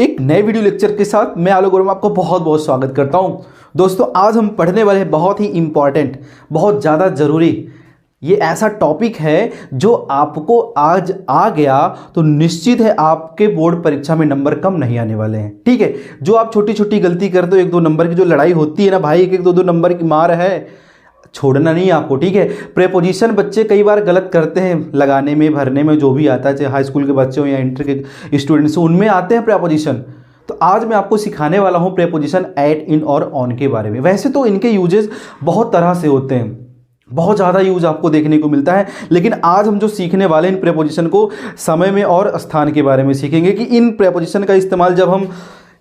एक नए video lecture के साथ मैं आलोक वर्मा आपको बहुत बहुत स्वागत करता हूं। दोस्तों आज हम पढ़ने वाले हैं बहुत ही इंपॉर्टेंट, बहुत ज़्यादा ज़रूरी, ये ऐसा टॉपिक है जो आपको आज आ गया तो निश्चित है आपके बोर्ड परीक्षा में नंबर कम नहीं आने वाले हैं। ठीक है, जो आप छोटी छोटी गलती करते हो, एक दो नंबर की जो लड़ाई होती है ना भाई, एक एक दो दो नंबर की मार है, छोड़ना नहीं आपको। ठीक है, प्रेपोजिशन बच्चे कई बार गलत करते हैं लगाने में, भरने में, जो भी आता है, चाहे हाई स्कूल के बच्चे हो या इंटर के स्टूडेंट्स हो, उनमें आते हैं प्रेपोजिशन। तो आज मैं आपको सिखाने वाला हूं प्रेपोजिशन एट, इन और ऑन के बारे में। वैसे तो इनके यूजेस बहुत तरह से होते हैं, बहुत ज़्यादा यूज आपको देखने को मिलता है, लेकिन आज हम जो सीखने वाले इन प्रेपोजिशन को समय में और स्थान के बारे में सीखेंगे कि इन प्रेपोजिशन का इस्तेमाल जब हम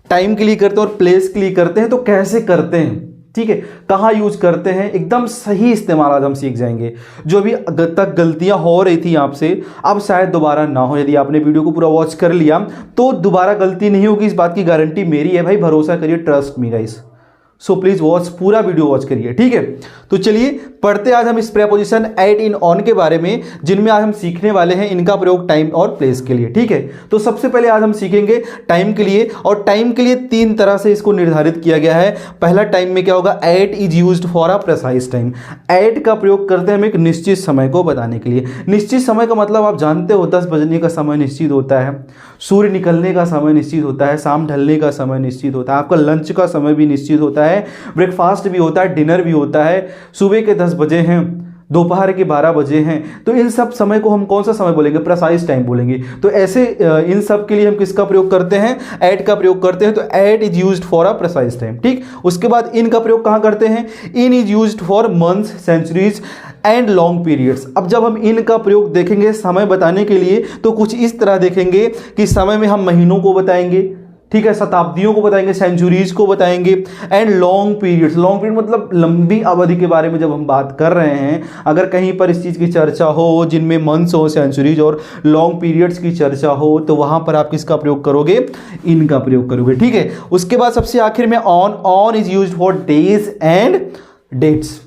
टाइम के लिए करते हैं और प्लेस के लिए करते हैं तो कैसे करते हैं। ठीक है, कहाँ यूज करते हैं, एकदम सही इस्तेमाल आज हम सीख जाएंगे। जो भी तक गलतियां हो रही थी आपसे, अब शायद दोबारा ना हो। यदि आपने वीडियो को पूरा वॉच कर लिया तो दोबारा गलती नहीं होगी, इस बात की गारंटी मेरी है भाई, भरोसा करिए, trust me guys. So please watch, पूरा वीडियो वॉच करिए। ठीक है, तो चलिए पढ़ते आज हम इस प्रेपोजिशन एट, इन, ऑन के बारे में, जिनमें आज हम सीखने वाले हैं इनका प्रयोग टाइम और प्लेस के लिए। ठीक है, तो सबसे पहले आज हम सीखेंगे टाइम के लिए, और टाइम के लिए तीन तरह से इसको निर्धारित किया गया है। पहला टाइम में क्या होगा, at is used for a precise time. At का प्रयोग करते हैं हम एक निश्चित समय को बताने के लिए। निश्चित समय का मतलब आप जानते हो, 10 बजने का समय निश्चित होता है, सूर्य निकलने का समय निश्चित होता है, शाम ढलने का समय निश्चित होता है, आपका लंच का समय भी निश्चित होता है, ब्रेकफास्ट भी होता है, डिनर भी होता है, सुबह के 10 बजे हैं, दोपहर के 12 बजे हैं। तो इन सब समय को हम कौन सा समय बोलेंगे, प्रिसाइज टाइम बोलेंगे। तो ऐसे इन सब के लिए हम किसका प्रयोग करते हैं, एट का प्रयोग करते हैं। तो at is used for a precise time. ठीक, उसके बाद इन का प्रयोग कहां करते हैं, in is used for months, centuries and long periods. अब जब हम इन का प्रयोग देखेंगे समय बताने के लिए तो कुछ इस तरह देखेंगे कि समय में हम महीनों को बताएंगे, ठीक है, शताब्दियों को बताएंगे, सेंचुरीज को बताएंगे, and long periods. Long period मतलब लंबी अवधि के बारे में जब हम बात कर रहे हैं, अगर कहीं पर इस चीज़ की चर्चा हो जिनमें मंथ्स हो, सेंचुरीज और लॉन्ग पीरियड्स की चर्चा हो, तो वहां पर आप किसका प्रयोग करोगे, इनका प्रयोग करोगे। ठीक है, उसके बाद सबसे आखिर में on. On is used for days and dates.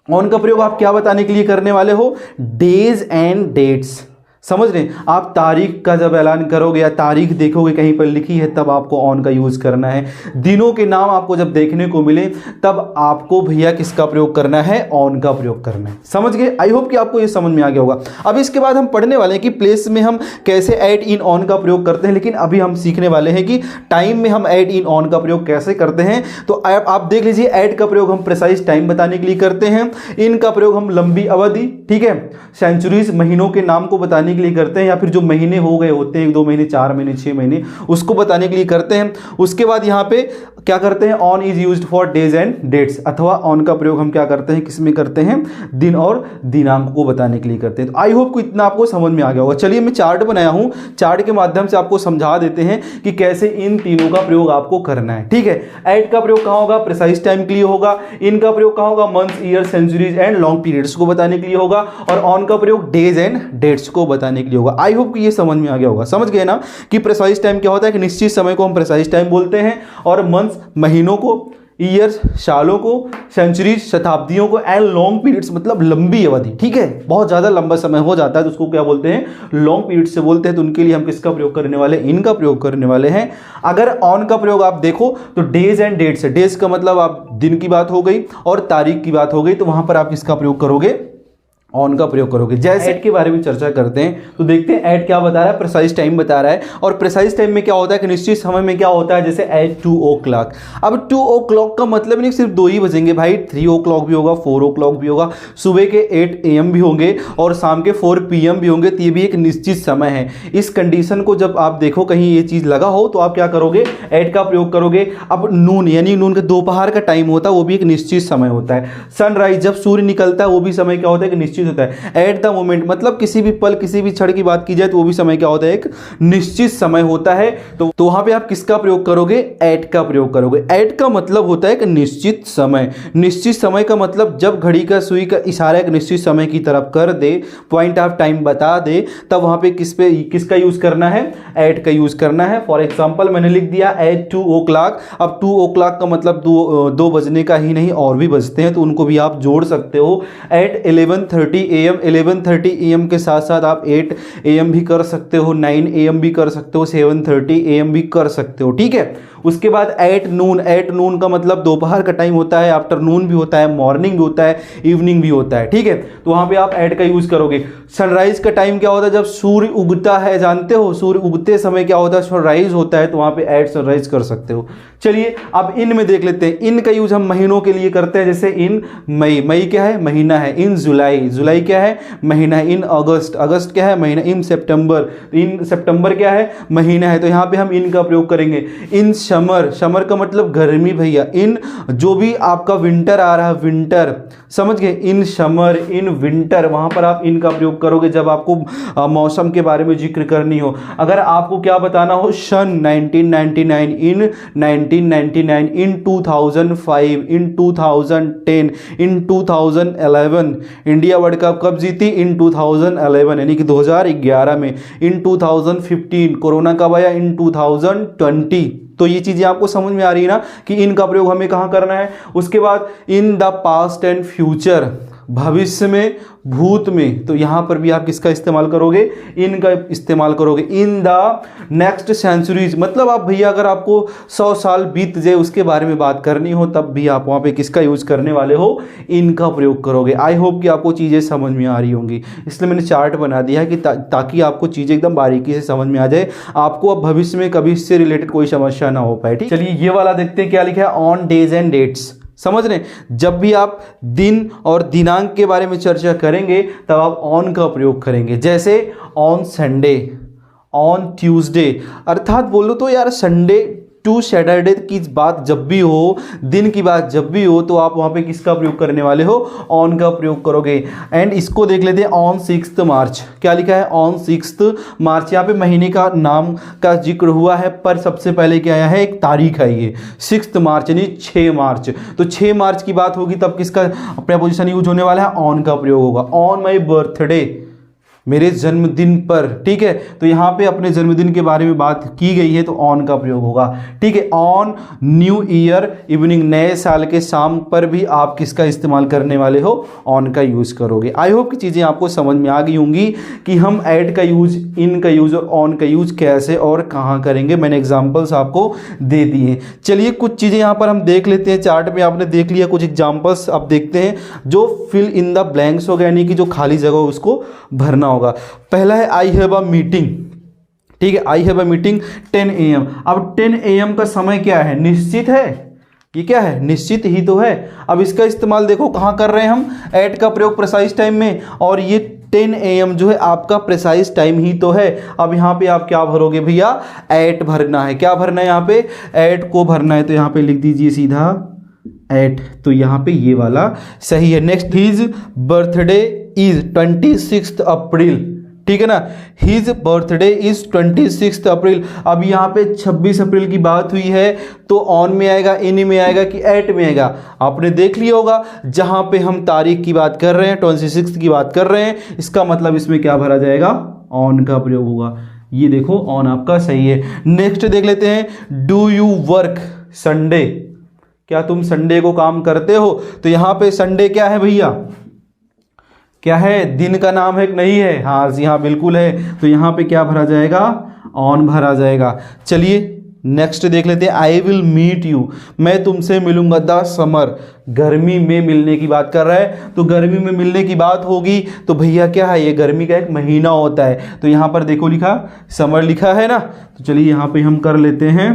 On का प्रयोग आप क्या बताने के लिए करने वाले हो, डेज एंड डेट्स। समझ रहे हैं, आप तारीख का जब ऐलान करोगे या तारीख देखोगे कहीं पर लिखी है, तब आपको ऑन का यूज करना है। दिनों के नाम आपको जब देखने को मिले तब आपको भैया किसका प्रयोग करना है, ऑन का प्रयोग करना है। समझ गए, आई होप कि आपको ये समझ में आ गया होगा। अब इसके बाद हम पढ़ने वाले हैं कि प्लेस में हम कैसे एट, इन, ऑन का प्रयोग करते हैं, लेकिन अभी हम सीखने वाले हैं कि टाइम में हम एट, इन, ऑन का प्रयोग कैसे करते हैं। तो आप देख लीजिए, एट का प्रयोग हम प्रिसाइज टाइम बताने के लिए करते हैं, इन का प्रयोग हम लंबी अवधि, ठीक है, सेंचुरीज महीनों के नाम को बताने के लिए करते हैं, या फिर जो महीने हो गए होते हैं, 1 2 महीने, 4 महीने, 6 महीने, उसको बताने के लिए करते हैं। उसके बाद यहाँ पे क्या करते हैं, on is used for days and dates, अथवा ऑन का प्रयोग हम क्या करते हैं, किसमें करते हैं, दिन और दिनांक को बताने के लिए करते हैं। तो आई होप को इतना आपको समझ में आ गया होगा। चलिए मैं चार्ट बनाया हूं, चार्ट के माध्यम से आपको समझा देते हैं कि कैसे इन तीनों का प्रयोग आपको करना है। ठीक है, एट का प्रयोग कहां होगा, प्रिसाइज टाइम के लिए होगा। इन का प्रयोग कहां होगा, months, year, centuries and long periods को बताने के लिए होगा। और ऑन का प्रयोग डेज एंड डेट्स को बताने के लिए होगा। आई होप कि ये समझ में आ गया होगा। समझ गए ना कि प्रिसाइज टाइम क्या होता है, कि निश्चित समय को हम प्रिसाइज टाइम बोलते हैं, और मंथ्स महीनों को, ईयर्स सालों को, सेंचुरीज शताब्दियों को, एंड लॉन्ग पीरियड्स मतलब लंबी अवधि। ठीक है, बहुत ज्यादा लंबा समय हो जाता है तो उसको क्या बोलते हैं, लॉन्ग पीरियड से बोलते हैं। तो उनके लिए हम किसका प्रयोग करने वाले, इनका प्रयोग करने वाले हैं। अगर ऑन का प्रयोग आप देखो तो डेज एंड डेट्स है। डेज का मतलब आप दिन की बात हो गई और तारीख की बात हो गई, तो वहां पर आप किसका प्रयोग करोगे, ऑन का प्रयोग करोगे। जैसे एट के बारे में चर्चा करते हैं तो देखते हैं एट क्या बता रहा है, प्रिसाइज टाइम बता रहा है। और प्रिसाइज टाइम में क्या होता है कि निश्चित समय में क्या होता है, जैसे एट 2 o'clock। अब 2 o'clock का मतलब नहीं सिर्फ 2 ही बजेंगे भाई, 3 o'clock भी होगा, 4 o'clock भी होगा, सुबह के 8 AM भी होंगे और शाम के 4 PM भी होंगे। तो ये भी एक निश्चित समय है। इस कंडीशन को जब आप देखो कहीं ये चीज लगा हो तो आप क्या करोगे, एट का प्रयोग करोगे। अब नून यानी नून का दोपहर का टाइम होता है, वो भी एक निश्चित समय होता है। सनराइज जब सूर्य निकलता है वो भी समय क्या होता है, कि निश्चित होता है। एट द मोमेंट मतलब किसी भी पल, किसी भी क्षण की बात की जाए तो वो भी समय क्या होता है, एक निश्चित समय होता है। तो वहां पे आप किसका प्रयोग करोगे, एट का प्रयोग करोगे। एट का मतलब होता है एक निश्चित समय। निश्चित समय का मतलब जब घड़ी का सुई का इशारा एक निश्चित समय की तरफ कर दे, पॉइंट ऑफ टाइम बता दे, तब वहां पे किसका यूज करना है, एट का यूज करना है। फॉर एग्जांपल मैंने लिख दिया एट 2 o'clock। अब 2 o'clock का मतलब 2 बजने का ही नहीं, और भी बजते हैं तो उनको भी आप जोड़ सकते हो। एट 11:30 10:30 AM 11:30 AM के साथ साथ आप 8 AM भी कर सकते हो, 9 AM भी कर सकते हो, 7:30 AM भी कर सकते हो, ठीक है। उसके बाद एट नून का मतलब दोपहर का टाइम होता है, आफ्टरनून भी होता है, मॉर्निंग भी होता है, इवनिंग भी होता है, ठीक है। तो वहां पे आप एट का यूज करोगे। सनराइज का टाइम क्या होता है? जब सूर्य उगता है, जानते हो सूर्य उगते समय क्या होता है? सनराइज होता है, तो वहां पे एट सनराइज कर सकते हो। चलिए अब इन में देख लेते हैं। इन का यूज हम महीनों के लिए करते हैं, जैसे इन मई क्या है? महीना है। इन जुलाई क्या है? महीना है। इन अगस्त क्या है? महीना। इन सितंबर क्या है? महीना है। तो यहाँ पे हम इन का प्रयोग करेंगे। इन समर का मतलब गर्मी भैया। इन जो भी आपका विंटर आ रहा है, विंटर, समझ गए? इन समर, इन विंटर, वहां पर आप इन का प्रयोग करोगे जब आपको मौसम के बारे में जिक्र करनी हो। अगर आपको क्या बताना हो? सन 1999, इन 1999, इन 2005, इन 2010, इन 2011। इंडिया वर्ल्ड कप कब जीती? इन 2011 यानी कि 2011 में। इन 2015 कोरोना कब आया? इन 2020। तो ये चीजें आपको समझ में आ रही है ना कि इनका प्रयोग हमें कहां करना है। उसके बाद in the past and future, भविष्य में, भूत में, तो यहां पर भी आप किसका इस्तेमाल करोगे? इनका इस्तेमाल करोगे। इन द नेक्स्ट सेंचुरीज, मतलब आप भैया अगर आपको 100 साल बीत जाए उसके बारे में बात करनी हो तब भी आप वहां पे किसका यूज करने वाले हो? इनका प्रयोग करोगे। आई होप कि आपको चीजें समझ में आ रही होंगी, इसलिए मैंने चार्ट बना दिया है कि ताकि आपको चीजें एकदम बारीकी से समझ में आ जाए, आपको अब भविष्य में कभी इससे रिलेटेड कोई समस्या ना हो पाए, ठीक। चलिए ये वाला देखते हैं क्या लिखा है। ऑन डेज एंड डेट्स, समझ रहे? जब भी आप दिन और दिनांक के बारे में चर्चा करेंगे तब आप ऑन का प्रयोग करेंगे। जैसे ऑन संडे, ऑन ट्यूसडे, अर्थात बोलो तो यार संडे टू सैटरडे की बात जब भी हो, दिन की बात जब भी हो, तो आप वहां पे किसका प्रयोग करने वाले हो? ऑन का प्रयोग करोगे। एंड इसको देख लेते हैं। ऑन 6 मार्च, क्या लिखा है? ऑन 6 मार्च। यहाँ पे महीने का नाम का जिक्र हुआ है, पर सबसे पहले क्या आया है? एक तारीख है, ये 6 मार्च यानी 6 मार्च। तो 6 मार्च की बात होगी तब किसका प्रपोजिशन यूज होने वाला है? ऑन का प्रयोग होगा। ऑन माई बर्थडे, मेरे जन्मदिन पर, ठीक है। तो यहां पे अपने जन्मदिन के बारे में बात की गई है तो ऑन का प्रयोग होगा, ठीक है। ऑन न्यू ईयर इवनिंग, नए साल के शाम पर भी आप किसका इस्तेमाल करने वाले हो? ऑन का यूज करोगे। आई होप कि चीजें आपको समझ में आ गई होंगी कि हम ऐड का यूज, इन का यूज और ऑन का यूज कैसे और कहां करेंगे। मैंने एग्जाम्पल्स आपको दे दिए। चलिए कुछ चीजें यहां पर हम देख लेते हैं। चार्ट में आपने देख लिया, कुछ एग्जाम्पल्स आप देखते हैं जो फिल इन द ब्लैंक्स होगा, यानी कि जो खाली जगह हो उसको भरना होगा। पहला है आई हैव अ मीटिंग, ठीक है। I have a meeting 10 AM। अब 10 AM का समय क्या है? निश्चित है। ये क्या है? निश्चित ही तो है। अब इसका इस्तेमाल देखो कहां कर रहे हैं हम? एट का प्रयोग प्रिसाइज टाइम में, और ये 10 AM जो है आपका प्रिसाइज टाइम ही तो है। अब यहाँ पे आप क्या भरोगे भैया? एट भरना है। क्या भरना है? यहाँ पे एट को भरना है, तो यहाँ पे लिख दीजिए सीधा एट। तो यहाँ पे ये वाला सही है। नेक्स्ट, हिज बर्थडे इज 26 अप्रैल, ठीक है ना। हिज बर्थडे इज 26 अप्रैल। अब यहाँ पे 26 अप्रैल की बात हुई है तो ऑन में आएगा, इन में आएगा कि एट में आएगा? आपने देख लिया होगा, जहां पे हम तारीख की बात कर रहे हैं, 26 की बात कर रहे हैं, इसका मतलब इसमें क्या भरा जाएगा? ऑन का प्रयोग होगा। ये देखो ऑन आपका सही है। नेक्स्ट देख लेते हैं। डू यू वर्क संडे, क्या तुम संडे को काम करते हो? तो यहां पे संडे क्या है भैया? क्या है? दिन का नाम है कि नहीं है? हाँ जी हाँ, बिल्कुल है। तो यहां पे क्या भरा जाएगा? ऑन भरा जाएगा। चलिए नेक्स्ट देख लेते हैं। आई विल मीट यू, मैं तुमसे मिलूंगा। द समर, गर्मी में मिलने की बात कर रहा है, तो गर्मी में मिलने की बात होगी तो भैया क्या है? ये गर्मी का एक महीना होता है। तो यहां पर देखो लिखा समर लिखा है ना। तो चलिए यहां पे हम कर लेते हैं।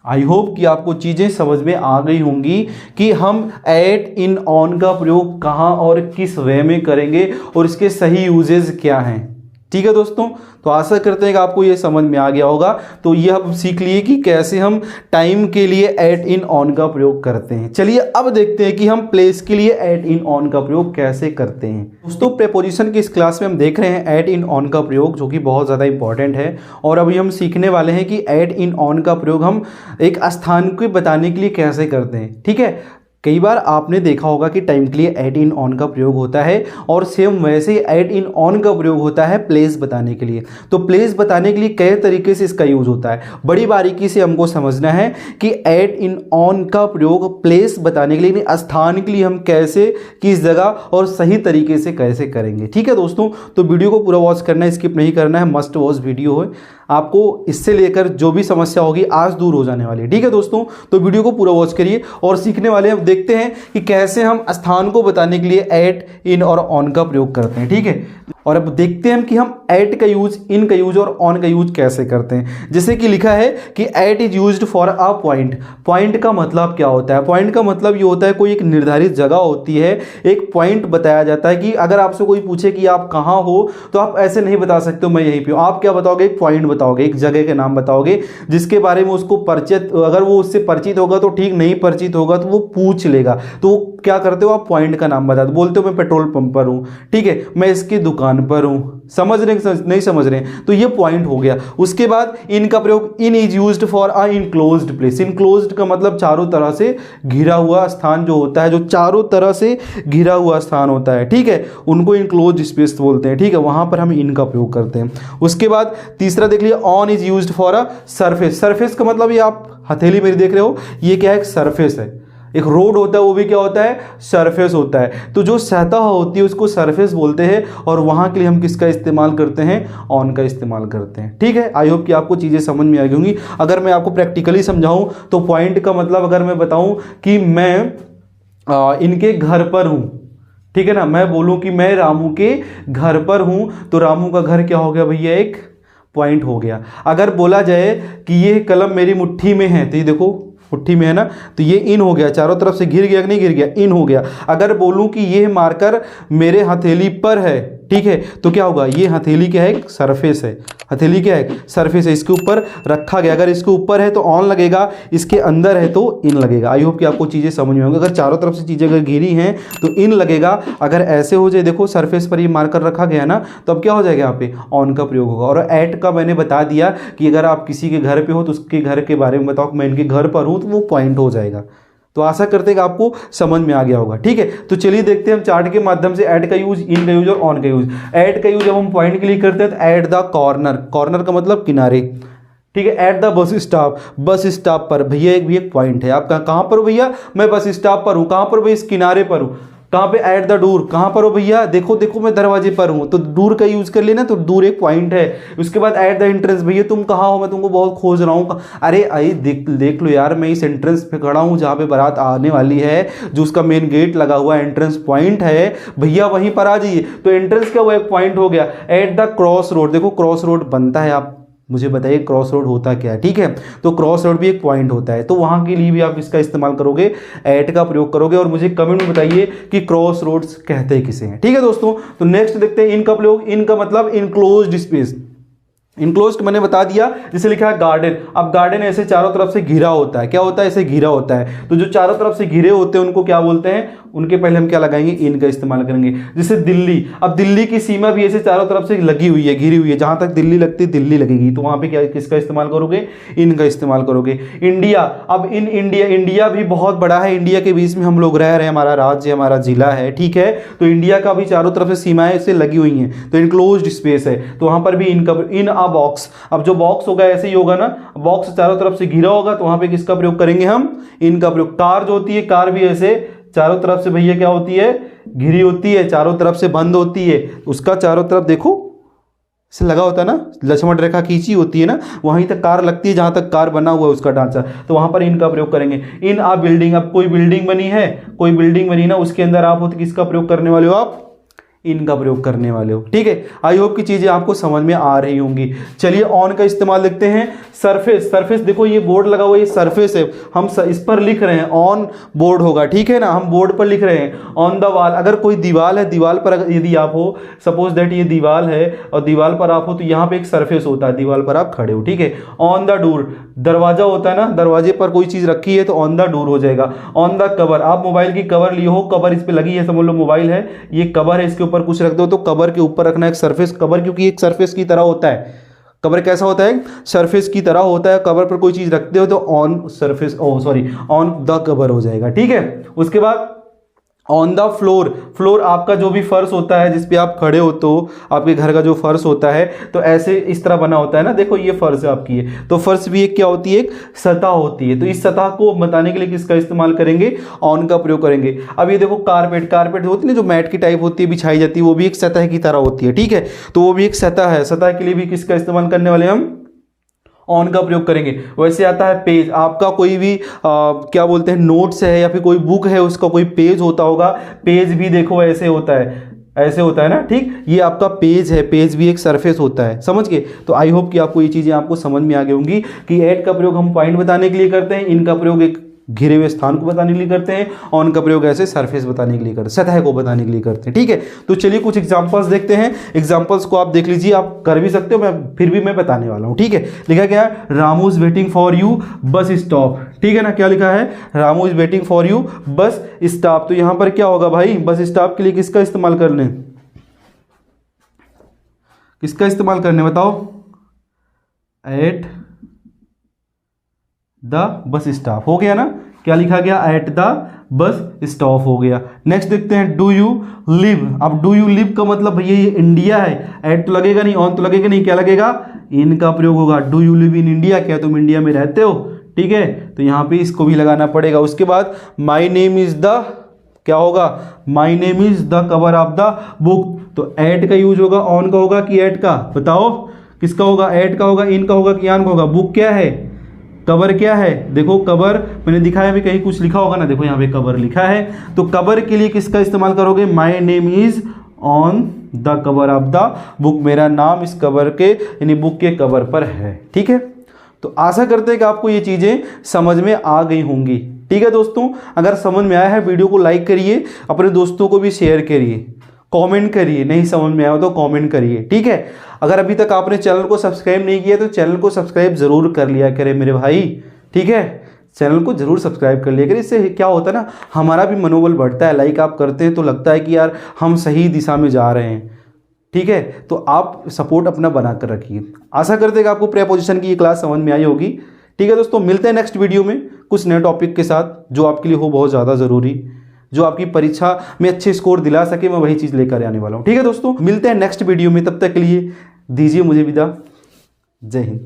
आई होप कि आपको चीज़ें समझ में आ गई होंगी कि हम एट, इन, ऑन का प्रयोग कहाँ और किस वे में करेंगे और इसके सही यूजेस क्या हैं। ठीक है दोस्तों, तो आशा करते हैं कि आपको ये समझ में आ गया होगा। तो ये हम सीख लिए कि कैसे हम टाइम के लिए एट, इन, ऑन का प्रयोग करते हैं। चलिए अब देखते हैं कि हम प्लेस के लिए एट, इन, ऑन का प्रयोग कैसे करते हैं। दोस्तों प्रीपोजिशन की इस क्लास में हम देख रहे हैं एट, इन, ऑन का प्रयोग, जो कि बहुत ज़्यादा इंपॉर्टेंट है। और अभी हम सीखने वाले हैं कि एट, इन, ऑन का प्रयोग हम एक स्थान को बताने के लिए कैसे करते हैं। ठीक है, कई बार आपने देखा होगा कि टाइम के लिए एट इन ऑन का प्रयोग होता है और सेम वैसे ही एट इन ऑन का प्रयोग होता है प्लेस बताने के लिए। तो प्लेस बताने के लिए कई तरीके से इसका यूज होता है, बड़ी बारीकी से हमको समझना है कि एट इन ऑन का प्रयोग प्लेस बताने के लिए, स्थान के लिए हम कैसे, किस जगह और सही तरीके से कैसे करेंगे। ठीक है दोस्तों, तो वीडियो को पूरा वॉच करना है, स्किप नहीं करना है, मस्ट वॉच वीडियो है। आपको इससे लेकर जो भी समस्या होगी आज दूर हो जाने वाली है। ठीक है दोस्तों, तो वीडियो को पूरा वॉच करिए और सीखने वाले हम देखते हैं कि कैसे हम स्थान को बताने के लिए एट, इन और ऑन का प्रयोग करते हैं। ठीक है, और अब देखते हैं कि हम एट का यूज, इन का यूज और ऑन का यूज कैसे करते हैं। जैसे कि लिखा है कि at is used for a point. Point का मतलब क्या होता है? पॉइंट का मतलब ये होता है कोई एक निर्धारित जगह होती है, एक पॉइंट बताया जाता है कि अगर आपसे कोई पूछे कि आप कहाँ हो तो आप ऐसे नहीं बता सकते हो मैं यहीं पे हूँ। आप क्या बताओगे? एक पॉइंट बताओगे, एक जगह के नाम बताओगे जिसके बारे में उसको परिचित, अगर वो उससे परिचित होगा तो ठीक, नहीं परिचित होगा तो वो पूछ लेगा। तो क्या करते हो? आप पॉइंट का नाम बता दो, बोलते हो मैं पेट्रोल पंप पर हूँ, ठीक है, मैं इसकी दुकान पर हूँ। समझ रहे नहीं समझ रहे? तो ये पॉइंट हो गया। उसके बाद इन का प्रयोग, in is used for a enclosed place. Enclosed का मतलब चारों तरह से घिरा हुआ स्थान जो होता है, जो चारों तरह से घिरा हुआ स्थान होता है, ठीक है, उनको इनक्लोज्ड स्पेस बोलते हैं। ठीक है, वहां पर हम इन का प्रयोग करते हैं। उसके बाद तीसरा देख लिया, on is used for a surface. Surface का मतलब ये आप हथेली मेरी देख रहे हो, ये क्या है? एक सरफेस है। एक रोड होता है वो भी क्या होता है? सरफेस होता है। तो जो सतह होती है उसको सरफेस बोलते हैं और वहां के लिए हम किसका इस्तेमाल करते हैं? ऑन का इस्तेमाल करते हैं। ठीक है, आई होप कि आपको चीजें समझ में आ गई होंगी। अगर मैं आपको प्रैक्टिकली समझाऊं तो पॉइंट का मतलब, अगर मैं बताऊं कि मैं इनके घर पर हूं, ठीक है ना, मैं बोलूं कि मैं रामू के घर पर हूं, तो रामू का घर क्या हो गया भैया? एक पॉइंट हो गया। अगर बोला जाए कि ये कलम मेरी मुट्ठी में है, तो ये देखो मुट्ठी में है ना, तो ये इन हो गया, चारों तरफ से घिर गया कि नहीं घिर गया? इन हो गया। अगर बोलूं कि ये मार्कर मेरे हथेली पर है, ठीक है, तो क्या होगा? ये हथेली क्या है? एक सरफेस है। हथेली क्या है? सरफेस है, इसके ऊपर रखा गया। अगर इसके ऊपर है तो ऑन लगेगा, इसके अंदर है तो इन लगेगा। आई होप कि आपको चीजें समझ में होंगी। अगर चारों तरफ से चीजें अगर घिरी हैं तो इन लगेगा। अगर ऐसे हो जाए, देखो सरफेस पर ये मार्कर रखा गया ना, तो अब क्या हो जाएगा? यहाँ पे ऑन का प्रयोग होगा। और एट का मैंने बता दिया कि अगर आप किसी के घर पे हो तो उसके घर के बारे में बताओ, मैं इनके घर पर हूं, तो वो पॉइंट हो जाएगा। तो आशा करते हैं कि आपको समझ में आ गया होगा। ठीक है, तो चलिए देखते हैं हम चार्ट के माध्यम से ऐड का यूज, इन का यूज और ऑन का यूज। ऐड का यूज जब हम पॉइंट के लिए करते हैं तो ऐट द कॉर्नर, कॉर्नर का मतलब किनारे, ठीक है। At the bus stop, bus stop पर भैया एक भी एक पॉइंट है। आप कहाँ पर हो भैया? मैं बस स्टॉप पर हूँ। कहाँ पर भैया? इस किनारे पर हूँ। कहाँ पे? At the door. कहाँ पर हो भैया? देखो देखो मैं दरवाजे पर हूँ, तो डोर का यूज कर लेना, तो डोर एक पॉइंट है। उसके बाद एट द एंट्रेंस, भैया तुम कहाँ हो? मैं तुमको बहुत खोज रहा हूँ। अरे आई देख लो यार, मैं इस एंट्रेंस पे खड़ा हूँ जहाँ पे बारात आने वाली है, जो उसका मेन गेट लगा हुआ एंट्रेंस पॉइंट है, भैया वहीं पर आ जाइए। तो एंट्रेंस क्या हुआ? एक पॉइंट हो गया। एट द क्रॉस रोड, देखो क्रॉस रोड बनता है, आप मुझे बताइए क्रॉस रोड होता क्या है? ठीक है, तो क्रॉस रोड भी एक पॉइंट होता है, तो वहां के लिए भी आप इसका इस्तेमाल करोगे, एट का प्रयोग करोगे। और मुझे कमेंट में बताइए कि क्रॉस रोड्स कहते हैं किसे हैं। ठीक है दोस्तों, तो नेक्स्ट देखते हैं इन का प्रयोग। इन का मतलब इनक्लोज्ड स्पेस। इनक्लोज्ड मैंने बता दिया, जिसे लिखा है गार्डन। अब गार्डन ऐसे चारों तरफ से घिरा होता है। क्या होता है? ऐसे घिरा होता है। तो जो चारों तरफ से घिरे होते हैं उनको क्या बोलते हैं? उनके पहले हम क्या लगाएंगे? इन का इस्तेमाल करेंगे। जैसे दिल्ली, अब दिल्ली की सीमा भी ऐसे चारों तरफ से लगी हुई है, घिरी हुई है, जहां तक दिल्ली लगती है दिल्ली लगेगी, तो वहां पे क्या, किसका इस्तेमाल करोगे? इन का इस्तेमाल करोगे। इंडिया, अब इन इंडिया, इंडिया भी बहुत बड़ा है, इंडिया के बीच में हम लोग रह रहे हैं, हमारा राज्य, हमारा जिला है, ठीक है, तो इंडिया का भी चारों तरफ से सीमाएं से लगी हुई हैं, तो इनक्लोज्ड स्पेस है, तो वहां पर भी इन अ बॉक्स। अब जो बॉक्स होगा ऐसे ही होगा ना, बॉक्स चारों तरफ से घिरा होगा, तो वहां पे किसका प्रयोग करेंगे हम? इन का प्रयोग। कार जो होती है, कार भी ऐसे चारों तरफ से भैया क्या होती है? घिरी होती है, चारों तरफ से बंद होती है, उसका चारों तरफ देखो से लगा होता है ना, लक्ष्मण रेखा खींची होती है ना, वहीं तक कार लगती है जहां तक कार बना हुआ है उसका ढांचा, तो वहां पर इनका प्रयोग करेंगे। इन आ बिल्डिंग, अब कोई बिल्डिंग बनी है, कोई बिल्डिंग बनी ना, उसके अंदर आप हो तो किसका प्रयोग करने वाले हो? आप इनका प्रयोग करने वाले हो। ठीक है, आई होप की चीजें आपको समझ में आ रही होंगी। चलिए ऑन का इस्तेमाल देखते हैं। सरफेस, सरफेस देखो ये बोर्ड लगा हुआ है, ये सरफेस है, हम इस पर लिख रहे हैं, ऑन बोर्ड होगा, ठीक है ना, हम बोर्ड पर लिख रहे हैं। ऑन द वॉल, अगर कोई दीवार है, दीवार पर यदि आप हो, सपोज दैट ये दीवार है और दीवार पर आप हो, तो यहाँ पे एक सरफेस होता है, दीवार पर आप खड़े हो, ठीक है। ऑन द डोर, दरवाजा होता है ना, दरवाजे पर कोई चीज रखी है तो ऑन द डोर हो जाएगा। ऑन द कवर, आप मोबाइल की कवर लिए हो, कवर इस पे लगी है, समझ लो मोबाइल है, ये कवर है, इसके ऊपर कुछ रख दो तो कवर के ऊपर रखना एक सरफेस, कवर क्योंकि एक सरफेस की तरह होता है, कवर कैसा होता है? सरफेस की तरह होता है। कवर पर कोई चीज रखते हो तो on surface, on the cover हो जाएगा, ठीक है। उसके बाद ऑन द फ्लोर, फ्लोर आपका जो भी फर्श होता है जिस पे आप खड़े होते हो, आपके घर का जो फर्श होता है, तो ऐसे इस तरह बना होता है ना, देखो ये फर्श है आपकी, है तो फर्श भी एक क्या होती है? एक सतह होती है। तो इस सतह को बताने के लिए किसका इस्तेमाल करेंगे? ऑन का प्रयोग करेंगे। अब ये देखो कारपेट, कारपेट होती है ना जो मैट की टाइप होती है, बिछाई जाती है, वो भी एक सतह की तरह होती है, ठीक है। तो वो भी एक सतह है। सतह के लिए भी किसका इस्तेमाल करने वाले हम? ऑन का प्रयोग करेंगे। वैसे आता है पेज, आपका कोई भी क्या बोलते हैं, नोट्स है या फिर कोई बुक है, उसका कोई पेज होता होगा, पेज भी देखो ऐसे होता है, ऐसे होता है ना, ठीक। ये आपका पेज है, पेज भी एक सरफेस होता है, समझ गए। तो आई होप कि आपको ये चीजें आपको समझ में आ गई होंगी कि एट का प्रयोग हम पॉइंट बताने के लिए करते हैं, इनका प्रयोग एक घिरे हुए स्थान को बताने के लिए करते हैं, ऑन का प्रयोग ऐसे सरफेस बताने के लिए करते हैं, सतह को बताने के लिए करते हैं, ठीक है। तो चलिए कुछ एग्जांपल्स देखते हैं। एग्जांपल्स को आप देख लीजिए, आप कर भी सकते हो, मैं फिर भी मैं बताने वाला हूं, ठीक है। लिखा क्या है? Ramu is waiting for you bus stop, ठीक है ना। क्या लिखा है? Ramu is waiting for you bus stop. तो यहां पर क्या होगा भाई? बस स्टॉप के लिए किसका इस्तेमाल करने, किसका इस्तेमाल करने बताओ? एट द बस स्टॉप हो गया ना। क्या लिखा गया? एट द बस स्टॉप हो गया। नेक्स्ट देखते हैं, डू यू लिव। अब डू यू लिव का मतलब भैया ये इंडिया है, एट तो लगेगा नहीं, ऑन तो लगेगा नहीं, क्या लगेगा? इन का प्रयोग होगा। Do you live in India, क्या तुम इंडिया में रहते हो, ठीक है। तो यहां पे इसको भी लगाना पड़ेगा। उसके बाद माई नेम इज द, क्या होगा? My name is the cover of the book. तो एट का यूज होगा, ऑन का होगा कि एट का? बताओ किसका होगा? एट का होगा, इन का होगा कि ऑन का होगा? बुक क्या है? कवर क्या है? देखो कवर मैंने दिखाया भी, कहीं कुछ लिखा होगा ना, देखो यहाँ पे कवर लिखा है। तो कवर के लिए किसका इस्तेमाल करोगे? My name is on the cover of the book, मेरा नाम इस कवर के यानी बुक के कवर पर है, ठीक है। तो आशा करते हैं कि आपको ये चीजें समझ में आ गई होंगी, ठीक है दोस्तों। अगर समझ में आया है वीडियो को लाइक करिए, अपने दोस्तों को भी शेयर करिए, कमेंट करिए, नहीं समझ में आया तो कमेंट करिए, ठीक है। अगर अभी तक आपने चैनल को सब्सक्राइब नहीं किया तो चैनल को सब्सक्राइब जरूर कर लिया करें मेरे भाई, ठीक है। चैनल को जरूर सब्सक्राइब कर लिया करें, इससे क्या होता है ना, हमारा भी मनोबल बढ़ता है। लाइक आप करते हैं तो लगता है कि यार हम सही दिशा में जा रहे हैं, ठीक है। तो आप सपोर्ट अपना बना कर रखिए। आशा करते हैं कि आपको प्रीपोजिशन की ये क्लास समझ में आई होगी, ठीक है दोस्तों। मिलते हैं नेक्स्ट वीडियो में कुछ नए टॉपिक के साथ जो आपके लिए हो बहुत ज़्यादा ज़रूरी, जो आपकी परीक्षा में अच्छे स्कोर दिला सके, मैं वही चीज़ लेकर आने वाला हूँ, ठीक है दोस्तों। मिलते हैं नेक्स्ट वीडियो में, तब तक के लिए दीजिए मुझे विदा। जय हिंद।